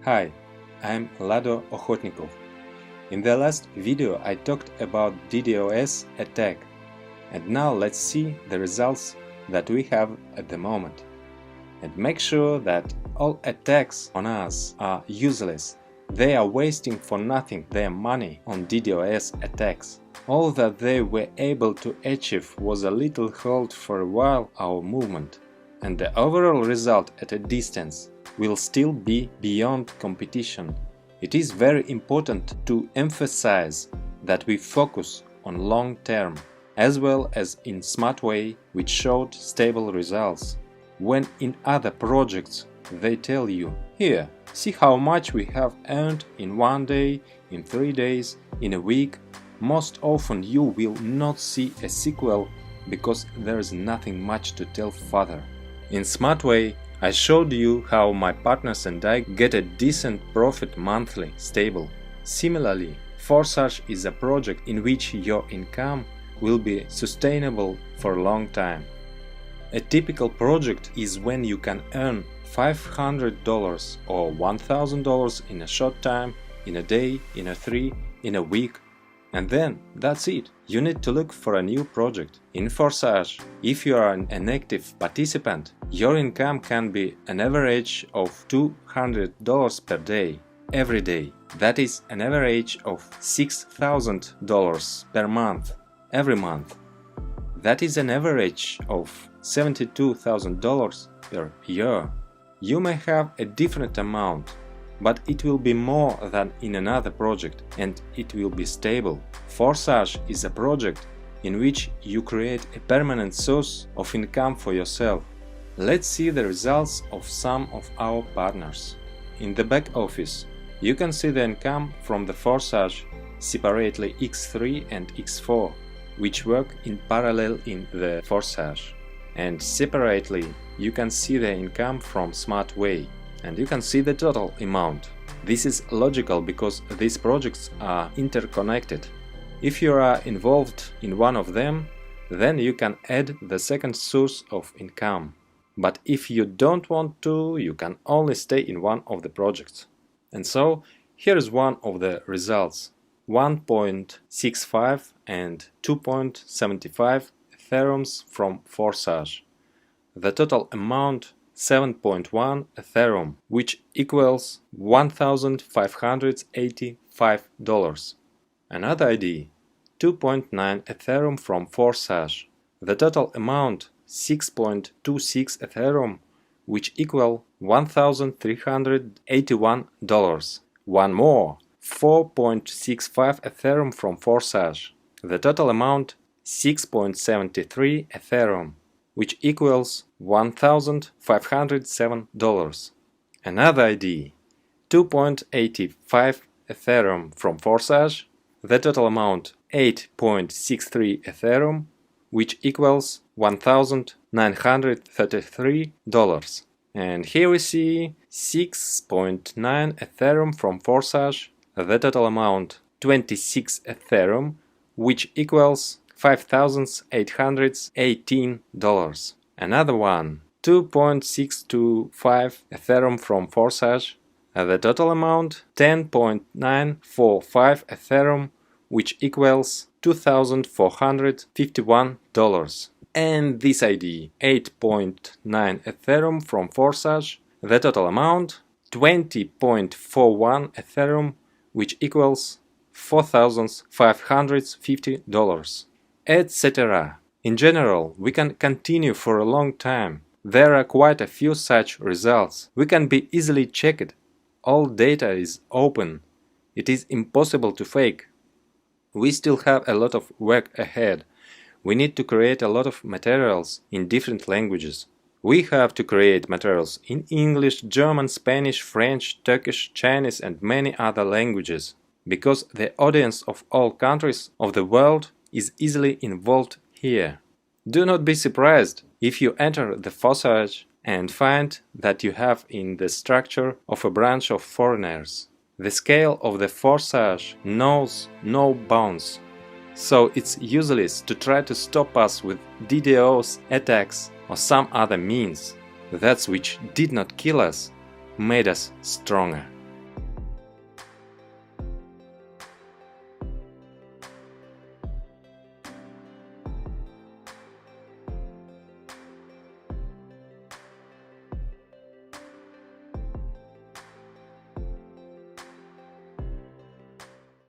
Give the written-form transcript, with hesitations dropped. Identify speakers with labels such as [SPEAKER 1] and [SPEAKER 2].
[SPEAKER 1] Hi, I'm Lado Okhotnikov. In the last video I talked about DDoS attack, and now let's see the results that we have at the moment. And make sure that all attacks on us are useless. They are wasting for nothing their money on DDoS attacks. All that they were able to achieve was a little halt for a while our movement, and the overall result at a distance will still be beyond competition. It is very important to emphasize that we focus on long term, as well as in smart way which showed stable results. When in other projects they tell you, here, see how much we have earned in 1 day, in 3 days, in a week, most often you will not see a sequel because there is nothing much to tell further. In smart way, I showed you how my partners and I get a decent profit monthly, stable. Similarly, Forsage is a project in which your income will be sustainable for a long time. A typical project is when you can earn $500 or $1,000 in a short time, in a day, in a 3, in a week, and then that's it. You need to look for a new project. In Forsage, if you are an active participant, your income can be an average of $200 per day, every day. That is an average of $6,000 per month, every month. That is an average of $72,000 per year. You may have a different amount, but it will be more than in another project, and it will be stable. Forsage is a project in which you create a permanent source of income for yourself. Let's see the results of some of our partners. In the back office, you can see the income from the Forsage, separately X3 and X4, which work in parallel in the Forsage. And separately, you can see the income from Smart Way, and you can see the total amount. This is logical because these projects are interconnected. If you are involved in one of them, then you can add the second source of income. But if you don't want to, you can only stay in one of the projects. And so, here is one of the results. 1.65 and 2.75 Ethereums from Forsage. The total amount 7.1 Ethereum, which equals $1,585. Another ID, 2.9 Ethereum from Forsage. The total amount 6.26 Ethereum, which equal $1,381. One more, 4.65 Ethereum from Forsage. The total amount 6.73 Ethereum, which equals $1,507. Another ID, 2.85 Ethereum from Forsage. The total amount 8.63 Ethereum, which equals $1,933. And here we see 6.9 Ethereum from Forsage. The total amount 26 Ethereum, which equals $5,818. Another one, 2.625 Ethereum from Forsage. The total amount 10.945 Ethereum, which equals $2,451. And this ID, 8.9 Ethereum from Forsage. The total amount 20.41 Ethereum, which equals $4,550. Etc. In general, we can continue for a long time. There are quite a few such results. We can be easily checked. All data is open. It is impossible to fake. We still have a lot of work ahead. We need to create a lot of materials in different languages. We have to create materials in English, German, Spanish, French, Turkish, Chinese and many other languages, because the audience of all countries of the world is easily involved here. Do not be surprised if you enter the Forsage and find that you have in the structure of a branch of foreigners. The scale of the Forsage knows no bounds, so it's useless to try to stop us with DDoS attacks or some other means. That which did not kill us made us stronger.